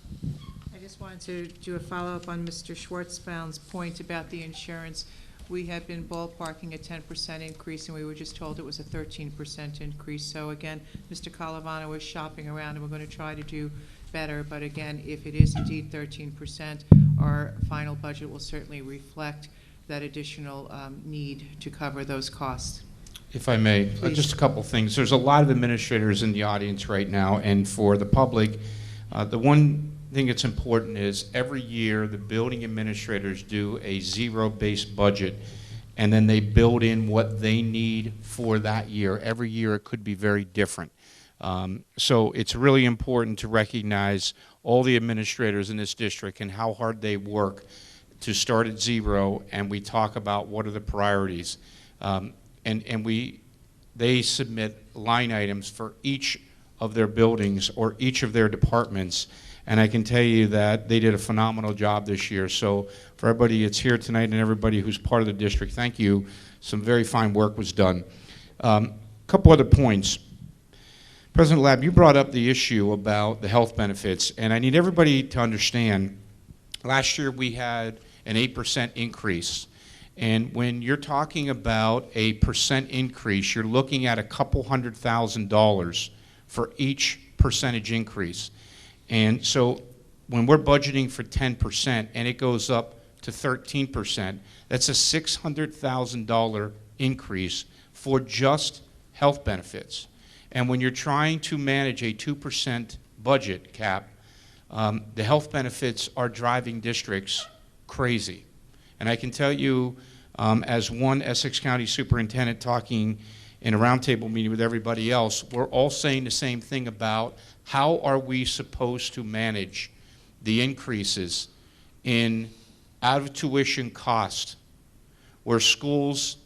I just wanted to do a follow-up on Mr. Schwartzbaum's point about the insurance. We had been ballparking a 10% increase, and we were just told it was a 13% increase. So again, Mr. Calavano is shopping around, and we're going to try to do better. But again, if it is indeed 13%, our final budget will certainly reflect that additional need to cover those costs. If I may, Please. just a couple things. There's a lot of administrators in the audience right now, and for the public, the one thing that's important is every year the building administrators do a zero-based budget, and then they build in what they need for that year. Every year it could be very different. So it's really important to recognize all the administrators in this district and how hard they work to start at zero, and we talk about what are the priorities. They submit line items for each of their buildings or each of their departments, and I can tell you that they did a phenomenal job this year. So for everybody that's here tonight and everybody who's part of the district, thank you. Some very fine work was done. A couple other points. President Lab, you brought up the issue about the health benefits, and I need everybody to understand, last year we had an 8% increase. And when you're talking about a percent increase, you're looking at a couple $100,000 for each percentage increase. And so when we're budgeting for 10% and it goes up to 13%, that's a $600,000 increase for just health benefits. And when you're trying to manage a 2% budget cap, the health benefits are driving districts crazy. And I can tell you, as one Essex County superintendent talking in a roundtable meeting with everybody else, we're all saying the same thing about how are we supposed to manage the increases in out-of-tuition cost, where schools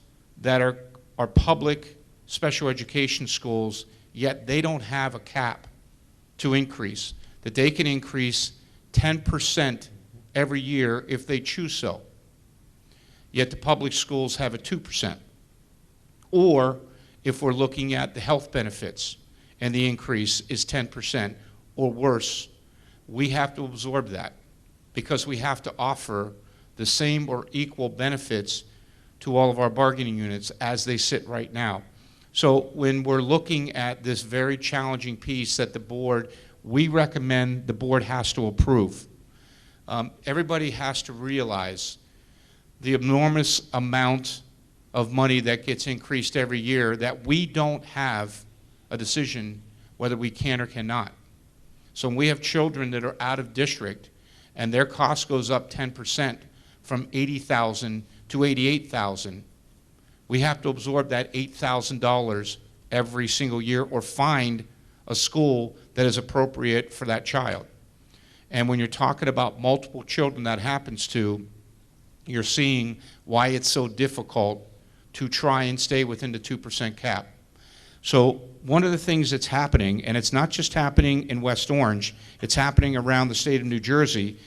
that are public special education schools, yet they don't have a cap to increase, that they can increase 10% every year if they choose so. yet the public schools have a 2%. Or if we're looking at the health benefits and the increase is 10% or worse, we have to absorb that because we have to offer the same or equal benefits to all of our bargaining units as they sit right now. So when we're looking at this very challenging piece that we recommend the board has to approve, everybody has to realize the enormous amount of money that gets increased every year that we don't have a decision whether we can or cannot. So when we have children that are out of district and their cost goes up 10% from $80,000 to $88,000, we have to absorb that $8,000 every single year or find a school that is appropriate for that child. And when you're talking about multiple children that happens to, you're seeing why it's so difficult to try and stay within the 2% cap. So one of the things that's happening, and it's not just happening in West Orange, it's happening around the state of New Jersey,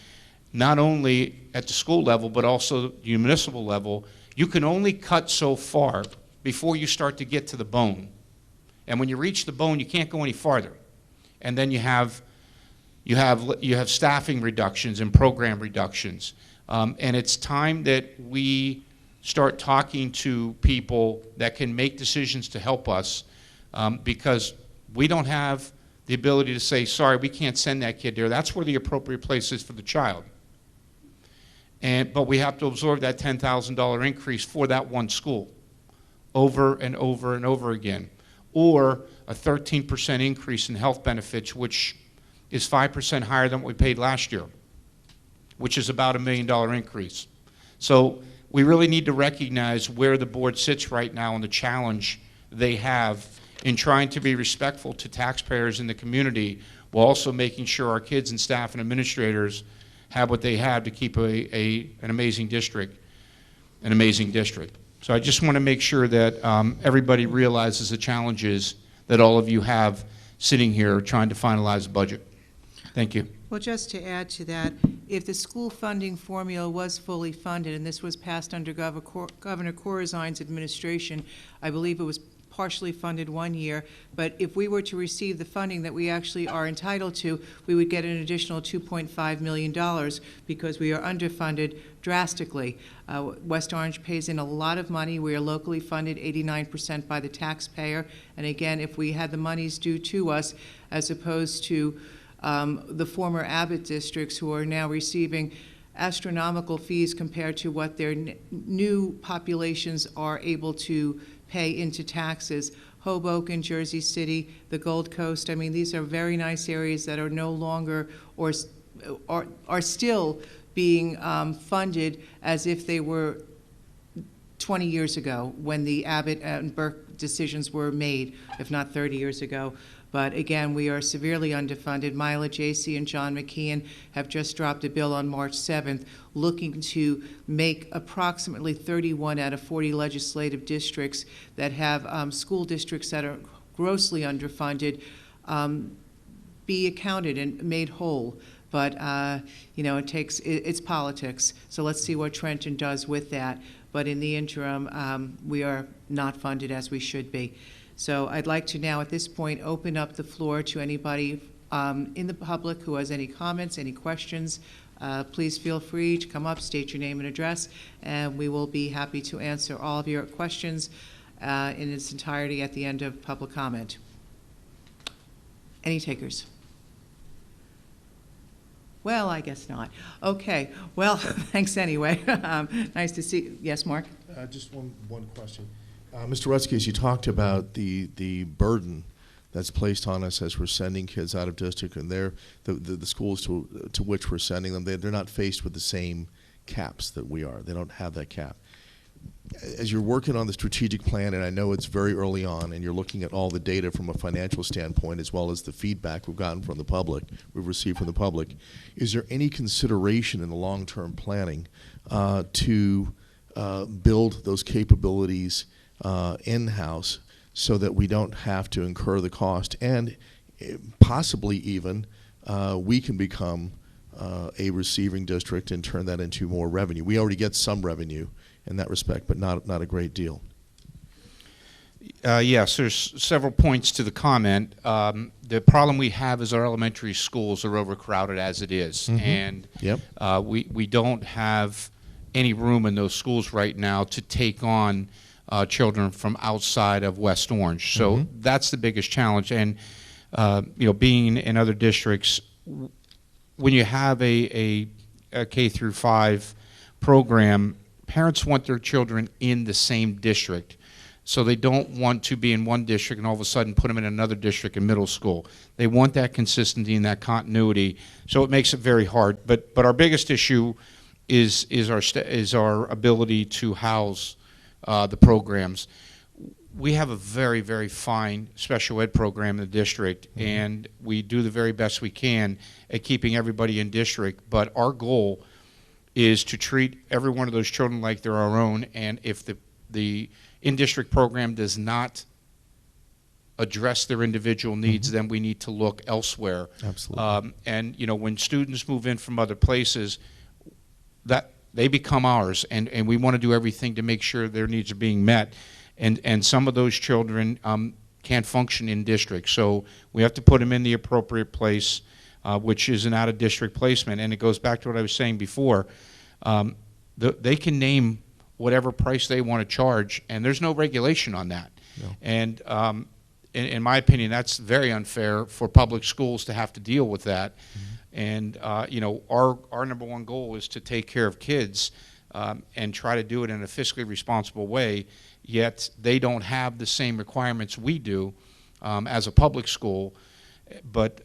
not only at the school level, but also the municipal level, you can only cut so far before you start to get to the bone. And when you reach the bone, you can't go any farther. And then you have staffing reductions and program reductions. And it's time that we start talking to people that can make decisions to help us, because we don't have the ability to say, sorry, we can't send that kid there. That's where the appropriate place is for the child. But we have to absorb that $10,000 increase for that one school over and over and over again. Or a 13% increase in health benefits, which is 5% higher than what we paid last year, which is about $1 million increase. So we really need to recognize where the board sits right now and the challenge they have in trying to be respectful to taxpayers in the community while also making sure our kids and staff and administrators have what they have to keep an amazing district. So I just want to make sure that everybody realizes the challenges that all of you have sitting here trying to finalize a budget. Thank you. Well, just to add to that, if the school funding formula was fully funded, and this was passed under Governor Corazine's administration, I believe it was partially funded 1 year, but if we were to receive the funding that we actually are entitled to, we would get an additional $2.5 million because we are underfunded drastically. West Orange pays in a lot of money. We are locally funded 89% by the taxpayer, and again, if we had the monies due to us as opposed to the former Abbott districts who are now receiving astronomical fees compared to what their new populations are able to pay into taxes. Hoboken, Jersey City, the Gold Coast, I mean, these are very nice areas that are no longer or are still being funded as if they were 20 years ago when the Abbott and Burke decisions were made, if not 30 years ago. But again, we are severely underfunded. Mila Jacey and John McKeon have just dropped a bill on March 7th looking to make approximately 31 out of 40 legislative districts that have school districts that are grossly underfunded be accounted and made whole. But, you know, it's politics. So let's see what Trenton does with that. But in the interim, we are not funded as we should be. So I'd like to now, at this point, open up the floor to anybody in the public who has any comments, any questions. Please feel free to come up, state your name and address, and we will be happy to answer all of your questions in its entirety at the end of public comment. Any takers? Well, I guess not. Okay. Well, thanks anyway. Nice to see you. Yes, Mark? Just one question. Mr. Rutzke, you talked about the burden that's placed on us as we're sending kids out of district, and the schools to which we're sending them, they're not faced with the same caps that we are. They don't have that cap. As you're working on the strategic plan, and I know it's very early on, and you're looking at all the data from a financial standpoint as well as the feedback we've received from the public, is there any consideration in the long-term planning to build those capabilities in-house so that we don't have to incur the cost, and possibly even we can become a receiving district and turn that into more revenue? We already get some revenue in that respect, but not a great deal. Yes, there's several points to the comment. The problem we have is our elementary schools are overcrowded as it is. And Yep. we don't have any room in those schools right now to take on children from outside of West Orange. So that's the biggest challenge. And, being in other districts, when you have a K through 5 program, parents want their children in the same district. So they don't want to be in one district and all of a sudden put them in another district in middle school. They want that consistency and that continuity. So it makes it very hard. But our biggest issue is our ability to house the programs. We have a very, very fine special ed program in the district, and we do the very best we can at keeping everybody in district. But our goal is to treat every one of those children like they're our own, and if the in-district program does not address their individual needs, then we need to look elsewhere. Absolutely. And when students move in from other places, that they become ours, and we want to do everything to make sure their needs are being met. And some of those children can't function in district, so we have to put them in the appropriate place, which is an out-of-district placement. And it goes back to what I was saying before. They can name whatever price they want to charge, and there's no regulation on that. No. And in my opinion, that's very unfair for public schools to have to deal with that. And our number one goal is to take care of kids and try to do it in a fiscally responsible way, yet they don't have the same requirements we do as a public school, but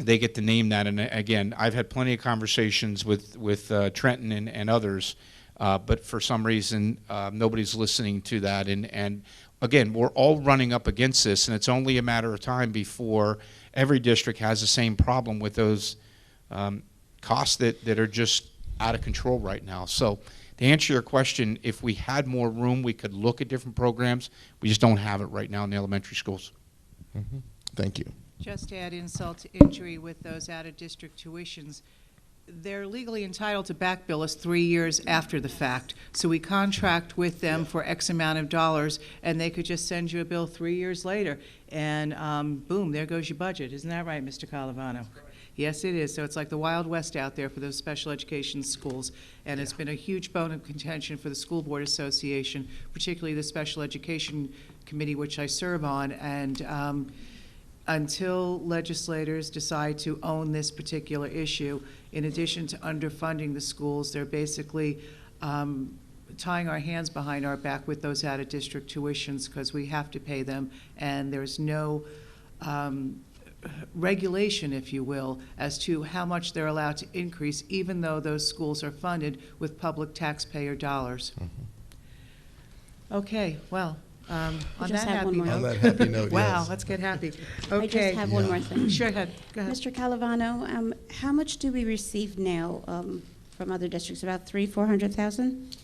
they get to name that. And again, I've had plenty of conversations with Trenton and others, but for some reason nobody's listening to that. And again, we're all running up against this, and it's only a matter of time before every district has the same problem with those costs that are just out of control right now. So to answer your question, if we had more room, we could look at different programs. We just don't have it right now in the elementary schools. Thank you. Just to add insult to injury with those out-of-district tuitions, they're legally entitled to back bill us 3 years after the fact. So we contract with them for X amount of dollars, and they could just send you a bill 3 years later, and boom, there goes your budget. Isn't that right, Mr. Calavano? Yes, it is. So it's like the Wild West out there for those special education schools, and it's been a huge bone of contention for the School Board Association, particularly the Special Education Committee, which I serve on, and until legislators decide to own this particular issue, in addition to underfunding the schools, they're basically tying our hands behind our back with those out-of-district tuitions because we have to pay them, and there's no regulation, if you will, as to how much they're allowed to increase, even though those schools are funded with public taxpayer dollars. Okay, well, on just that have one happy more. On note. that happy note, Wow, yes. let's get happy. I Okay. just have one more thing. Sure, go ahead. Mr. Calavano, how much do we receive now from other districts? About 300,000-400,000?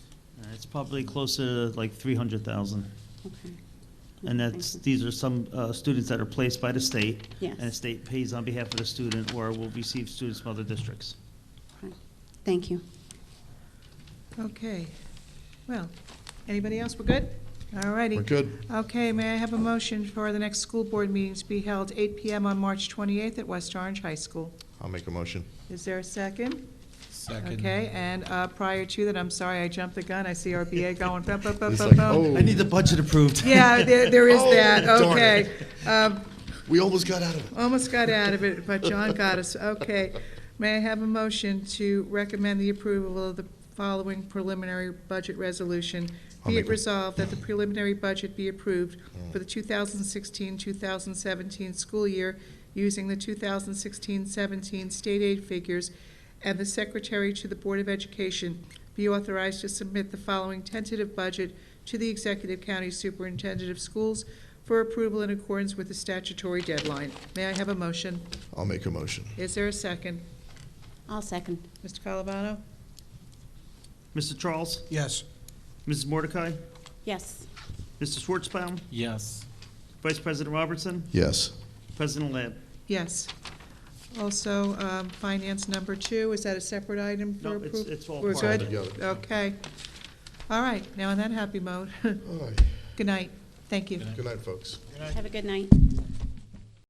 It's probably close to like 300,000. Okay. And these are some students that are placed by the state. Yes. And the state pays on behalf of the student, or will receive students from other districts. Thank you. Okay. Well, anybody else? We're good? All righty. We're good. Okay, may I have a motion for the next school board meeting to be held 8 p.m. on March 28th at West Orange High School? I'll make a motion. Is there a second? Second. Okay, and prior to that, I'm sorry, I jumped the gun. I see our BA going, bum, bum, bum, He's bum, like, bum. oh. I need the budget approved. Yeah, there is Oh, that, darn okay. We almost got out of it. Almost got out of it, but John got us. Okay. May I have a motion to recommend the approval of the following preliminary budget resolution? I'll Be it make it. resolved that the preliminary budget be approved for the 2016-2017 school year using the 2016-17 state aid figures, and the Secretary to the Board of Education be authorized to submit the following tentative budget to the Executive County Superintendent of Schools for approval in accordance with the statutory deadline. May I have a motion? I'll make a motion. Is there a second? I'll second. Mr. Calavano? Mr. Charles? Yes. Mrs. Mordecai? Yes. Mr. Schwartzbaum? Yes. Vice President Robertson? Yes. President Lab? Yes. Also, finance number 2, is that a separate item for No, approval? it's all We're part good? together. Okay. All right, now on that happy mode, Aye. good night. Thank you. Good night, folks. Have a good night.